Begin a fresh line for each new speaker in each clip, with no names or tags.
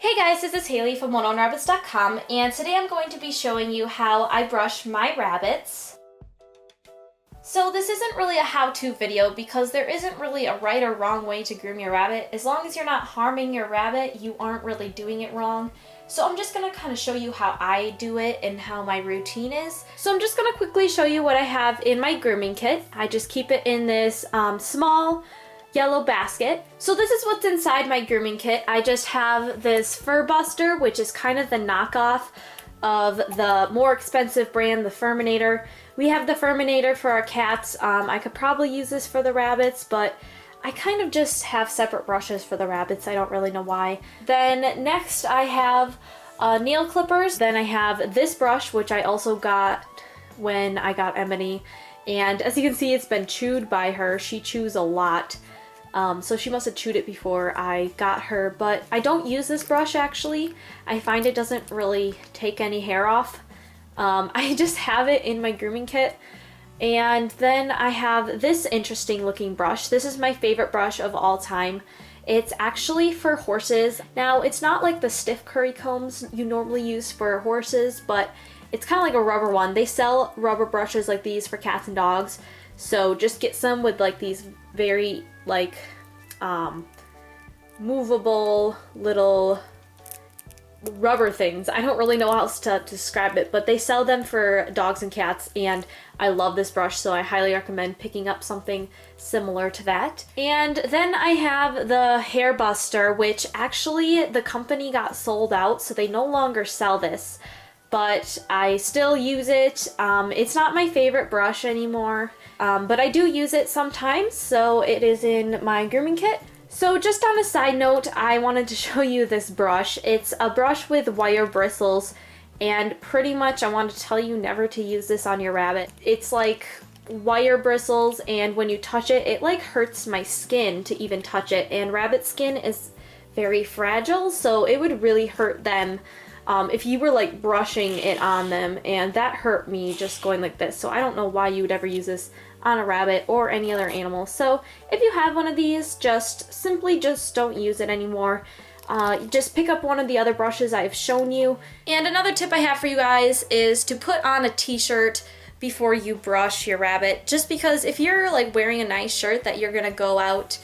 Hey guys, this is Haley from OneOnRabbits.com, and today I'm going to be showing you how I brush my rabbits. So this isn't really a how-to video because there isn't really a right or wrong way to groom your rabbit. As long as you're not harming your rabbit, you aren't really doing it wrong. So I'm just going to kind of show you how I do it and how my routine is. So I'm just going to quickly show you what I have in my grooming kit. I just keep it in this small yellow basket. So this is what's inside my grooming kit. I just have this fur buster, which is kind of the knockoff of the more expensive brand, the Furminator. We have the Furminator for our cats. I could probably use this for the rabbits, but I kind of just have separate brushes for the rabbits. I don't really know why. Then next I have nail clippers. Then I have this brush, which I also got when I got Emily. And as you can see, it's been chewed by her. She chews a lot. So she must have chewed it before I got her, but I don't use this brush actually. I find it doesn't really take any hair off. I just have it in my grooming kit. And then I have this interesting looking brush. This is my favorite brush of all time. It's actually for horses. Now, it's not like the stiff curry combs you normally use for horses, but it's kind of like a rubber one. They sell rubber brushes like these for cats and dogs. So just get some with like these very like movable little rubber things. I don't really know how else to describe it, but they sell them for dogs and cats, and I love this brush, so I highly recommend picking up something similar to that. And then I have the hair buster, which actually the company got sold out, so they no longer sell this, but I still use it. It's not my favorite brush anymore, but I do use it sometimes, so it is in my grooming kit. So just on a side note, I wanted to show you this brush. It's a brush with wire bristles, and pretty much I want to tell you never to use this on your rabbit. It's like wire bristles, and when you touch it, it like hurts my skin to even touch it, and rabbit skin is very fragile, so it would really hurt them if you were like brushing it on them, and that hurt me just going like this. So I don't know why you would ever use this on a rabbit or any other animal. So if you have one of these, just simply don't use it anymore. Just pick up one of the other brushes I've shown you. And another tip I have for you guys is to put on a t-shirt before you brush your rabbit, just because if you're like wearing a nice shirt that you're gonna go out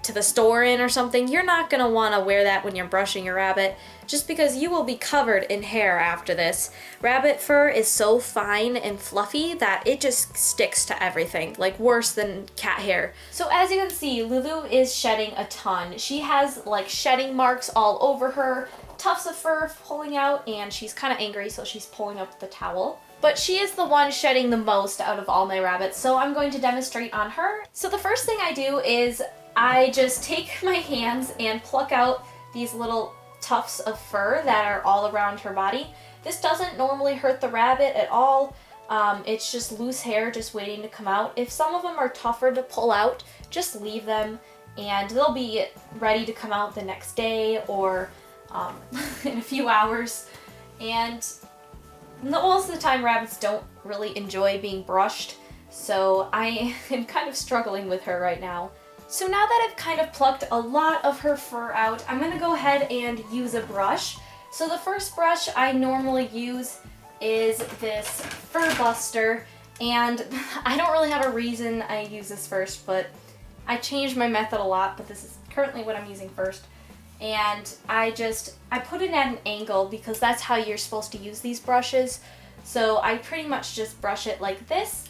to the store in or something, you're not gonna want to wear that when you're brushing your rabbit, just because you will be covered in hair after this. Rabbit fur is so fine and fluffy that it just sticks to everything, like worse than cat hair. So as you can see, Lulu is shedding a ton. She has like shedding marks all over her, tufts of fur pulling out, and she's kind of angry, so she's pulling up the towel. But she is the one shedding the most out of all my rabbits, so I'm going to demonstrate on her. So the first thing I do is I just take my hands and pluck out these little tufts of fur that are all around her body. This doesn't normally hurt the rabbit at all. It's just loose hair just waiting to come out. If some of them are tougher to pull out, just leave them and they'll be ready to come out the next day or in a few hours. And most of the time rabbits don't really enjoy being brushed, so I am kind of struggling with her right now. So now that I've kind of plucked a lot of her fur out, I'm going to go ahead and use a brush. So the first brush I normally use is this fur buster, and I don't really have a reason I use this first, but I changed my method a lot, but this is currently what I'm using first. And I put it at an angle because that's how you're supposed to use these brushes. So I pretty much just brush it like this,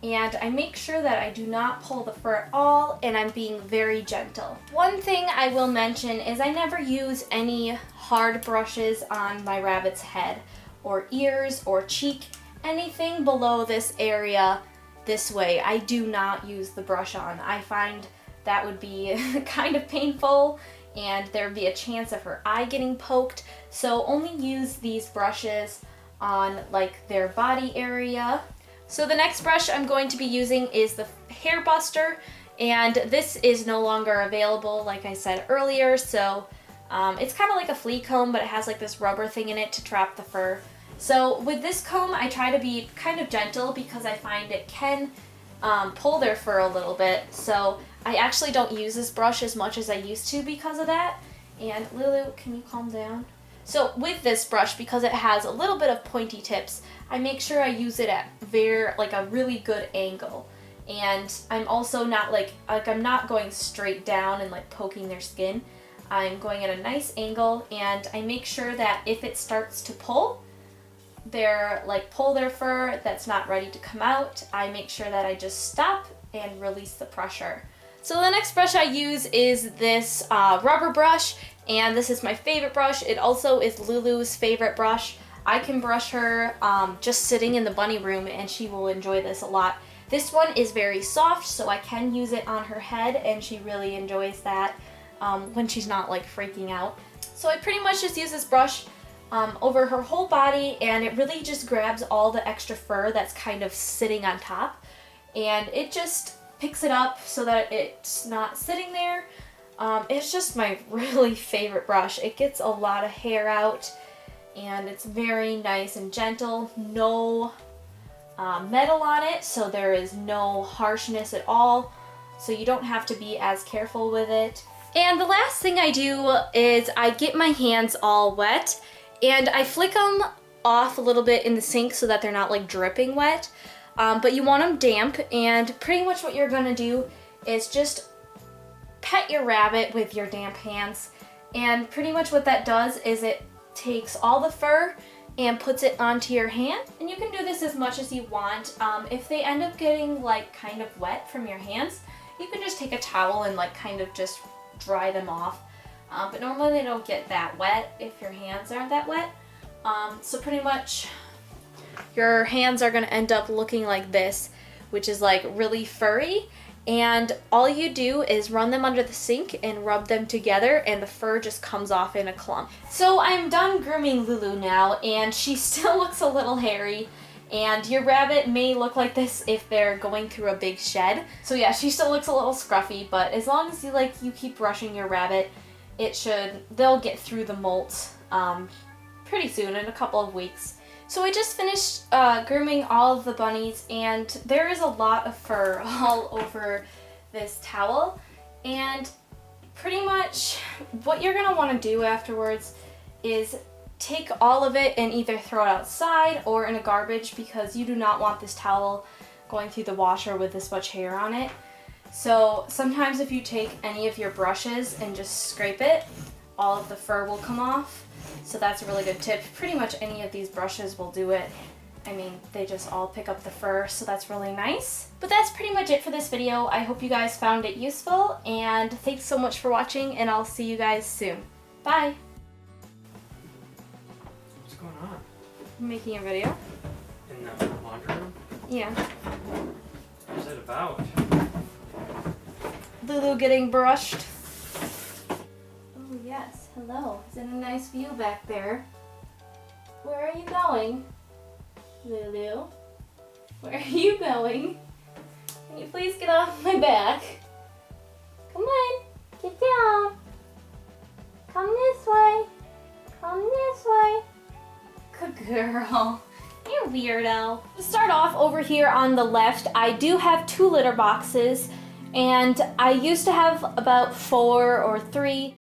and I make sure that I do not pull the fur at all, and I'm being very gentle. One thing I will mention is I never use any hard brushes on my rabbit's head or ears or cheek. Anything below this area this way, I do not use the brush on. I find that would be kind of painful, and there would be a chance of her eye getting poked. So only use these brushes on like their body area. So the next brush I'm going to be using is the hair buster, and this is no longer available like I said earlier, so it's kind of like a flea comb, but it has like this rubber thing in it to trap the fur. So with this comb I try to be kind of gentle because I find it can pull their fur a little bit, so I actually don't use this brush as much as I used to because of that. And Lulu, can you calm down? So with this brush, because it has a little bit of pointy tips, I make sure I use it at a really good angle. And I'm also not I'm not going straight down and like poking their skin. I'm going at a nice angle, and I make sure that if it starts to pull their fur that's not ready to come out, I make sure that I just stop and release the pressure. So the next brush I use is this rubber brush, and this is my favorite brush. It also is Lulu's favorite brush. I can brush her just sitting in the bunny room, and she will enjoy this a lot. This one is very soft, so I can use it on her head, and she really enjoys that when she's not like freaking out. So I pretty much just use this brush over her whole body, and it really just grabs all the extra fur that's kind of sitting on top, and it just picks it up so that it's not sitting there. It's just my really favorite brush. It gets a lot of hair out, and it's very nice and gentle. No metal on it, so there is no harshness at all, so you don't have to be as careful with it. And the last thing I do is I get my hands all wet, and I flick them off a little bit in the sink so that they're not like dripping wet. But you want them damp, and pretty much what you're gonna do is just pet your rabbit with your damp hands. And pretty much what that does is it takes all the fur and puts it onto your hand. And you can do this as much as you want. If they end up getting like kind of wet from your hands, you can just take a towel and like kind of just dry them off. But normally they don't get that wet if your hands aren't that wet. So pretty much your hands are gonna end up looking like this, which is like really furry. And all you do is run them under the sink and rub them together, and the fur just comes off in a clump. So I'm done grooming Lulu now, and she still looks a little hairy. And your rabbit may look like this if they're going through a big shed. So yeah, she still looks a little scruffy, but as long as you keep brushing your rabbit, they'll get through the molt pretty soon, in a couple of weeks. So I just finished grooming all of the bunnies, and there is a lot of fur all over this towel. And pretty much what you're gonna wanna do afterwards is take all of it and either throw it outside or in a garbage, because you do not want this towel going through the washer with this much hair on it. So sometimes if you take any of your brushes and just scrape it, all of the fur will come off. So that's a really good tip. Pretty much any of these brushes will do it. I mean, they just all pick up the fur, so that's really nice. But that's pretty much it for this video. I hope you guys found it useful, and thanks so much for watching, and I'll see you guys soon. Bye!
What's going on?
I'm making a video.
In the laundry room?
Yeah.
What's it about?
Lulu getting brushed. Oh yes, hello. Isn't a nice view back there? Where are you going? Lulu? Where are you going? Can you please get off my back? Come on, get down. Come this way. Come this way. Good girl. You're a weirdo. To start off over here on the left, I do have 2 litter boxes, and I used to have about 4 or 3.